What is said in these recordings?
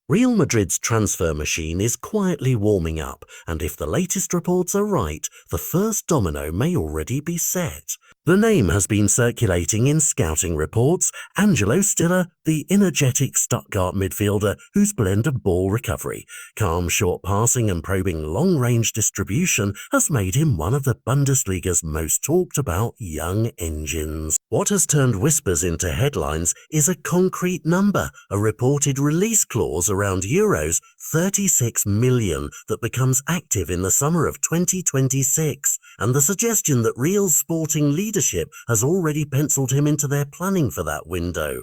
Real Madrid's transfer machine is quietly warming up, and if the latest reports are right, the first domino may already be set. The name has been circulating in scouting reports. Angelo Stiller, the energetic Stuttgart midfielder whose blend of ball recovery, calm short passing and probing long-range distribution has made him one of the Bundesliga's most talked about young engines. What has turned whispers into headlines is a concrete number, a reported release clause around Euros 36 million that becomes active in the summer of 2026, and the suggestion that Real sporting leadership has already penciled him into their planning for that window.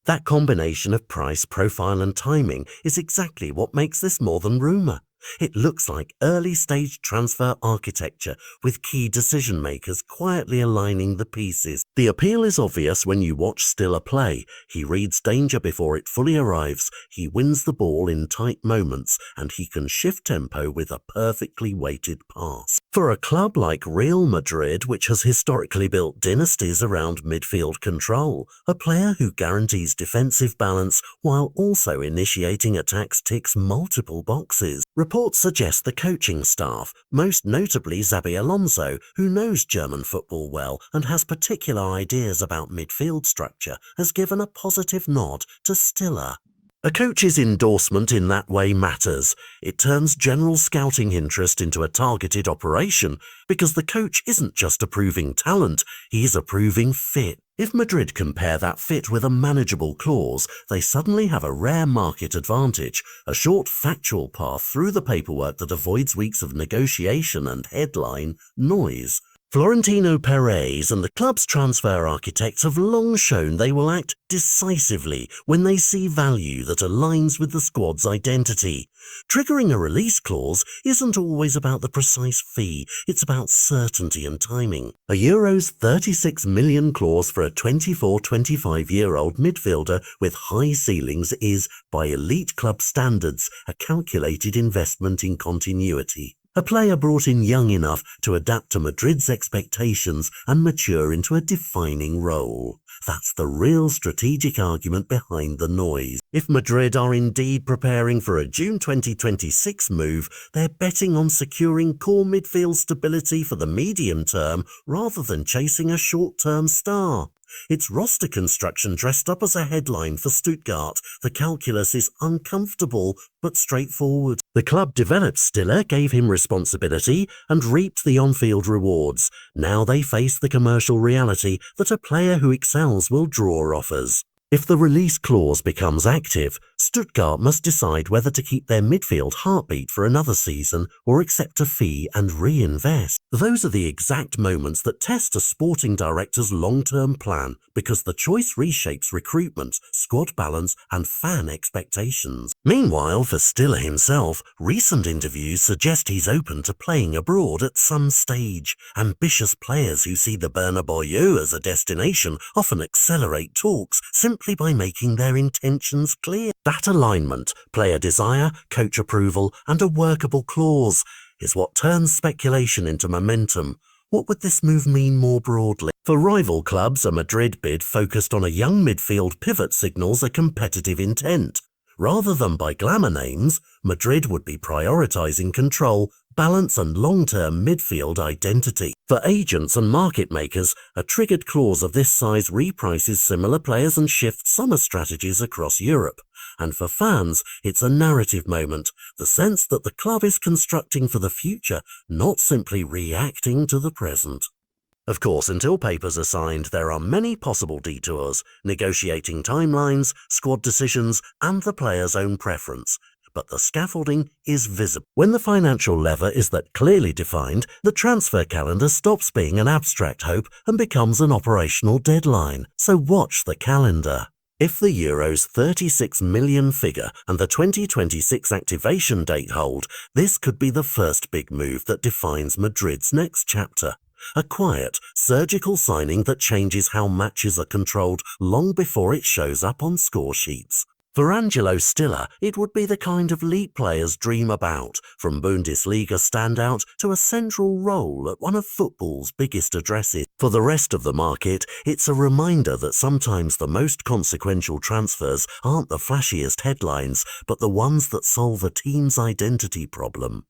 That combination of price, profile and timing is exactly what makes this more than rumour. It looks like early-stage transfer architecture with key decision-makers quietly aligning the pieces. The appeal is obvious when you watch Stiller play. He reads danger before it fully arrives, he wins the ball in tight moments, and he can shift tempo with a perfectly weighted pass. For a club like Real Madrid, which has historically built dynasties around midfield control, a player who guarantees defensive balance while also initiating attacks ticks multiple boxes. Reports suggest the coaching staff, most notably Xabi Alonso, who knows German football well and has particular ideas about midfield structure, has given a positive nod to Stiller. A coach's endorsement in that way matters. It turns general scouting interest into a targeted operation because the coach isn't just approving talent, he's approving fit. If Madrid compare that fit with a manageable clause, they suddenly have a rare market advantage, a short factual path through the paperwork that avoids weeks of negotiation and headline noise. Florentino Perez and the club's transfer architects have long shown they will act decisively when they see value that aligns with the squad's identity. Triggering a release clause isn't always about the precise fee, it's about certainty and timing. A Euros 36 million clause for a 24-25-year-old midfielder with high ceilings is, by elite club standards, a calculated investment in continuity. A player brought in young enough to adapt to Madrid's expectations and mature into a defining role. That's the real strategic argument behind the noise. If Madrid are indeed preparing for a June 2026 move, they're betting on securing core midfield stability for the medium term rather than chasing a short-term star. It's roster construction dressed up as a headline for Stuttgart. The calculus is uncomfortable but straightforward. The club developed Stiller, gave him responsibility, and reaped the on-field rewards. Now they face the commercial reality that a player who excels will draw offers. If the release clause becomes active, Stuttgart must decide whether to keep their midfield heartbeat for another season or accept a fee and reinvest. Those are the exact moments that test a sporting director's long-term plan because the choice reshapes recruitment, squad balance and fan expectations. Meanwhile, for Stiller himself, recent interviews suggest he's open to playing abroad at some stage. Ambitious players who see the Bernabeu as a destination often accelerate talks simply by making their intentions clear. That alignment, player desire, coach approval, and a workable clause is what turns speculation into momentum. What would this move mean more broadly? For rival clubs, a Madrid bid focused on a young midfield pivot signals a competitive intent. Rather than by glamour names, Madrid would be prioritizing control, balance and long-term midfield identity. For agents and market makers, a triggered clause of this size reprices similar players and shifts summer strategies across Europe. And for fans, it's a narrative moment, the sense that the club is constructing for the future, not simply reacting to the present. Of course, until papers are signed, there are many possible detours, negotiating timelines, squad decisions, and the player's own preference. But the scaffolding is visible. When the financial lever is that clearly defined, the transfer calendar stops being an abstract hope and becomes an operational deadline. So watch the calendar. If the Euros 36 million figure and the 2026 activation date hold, this could be the first big move that defines Madrid's next chapter. A quiet, surgical signing that changes how matches are controlled long before it shows up on score sheets. For Angelo Stiller, it would be the kind of leap players dream about, from Bundesliga standout to a central role at one of football's biggest addresses. For the rest of the market, it's a reminder that sometimes the most consequential transfers aren't the flashiest headlines, but the ones that solve a team's identity problem.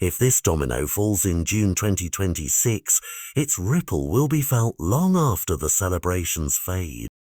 If this domino falls in June 2026, its ripple will be felt long after the celebrations fade.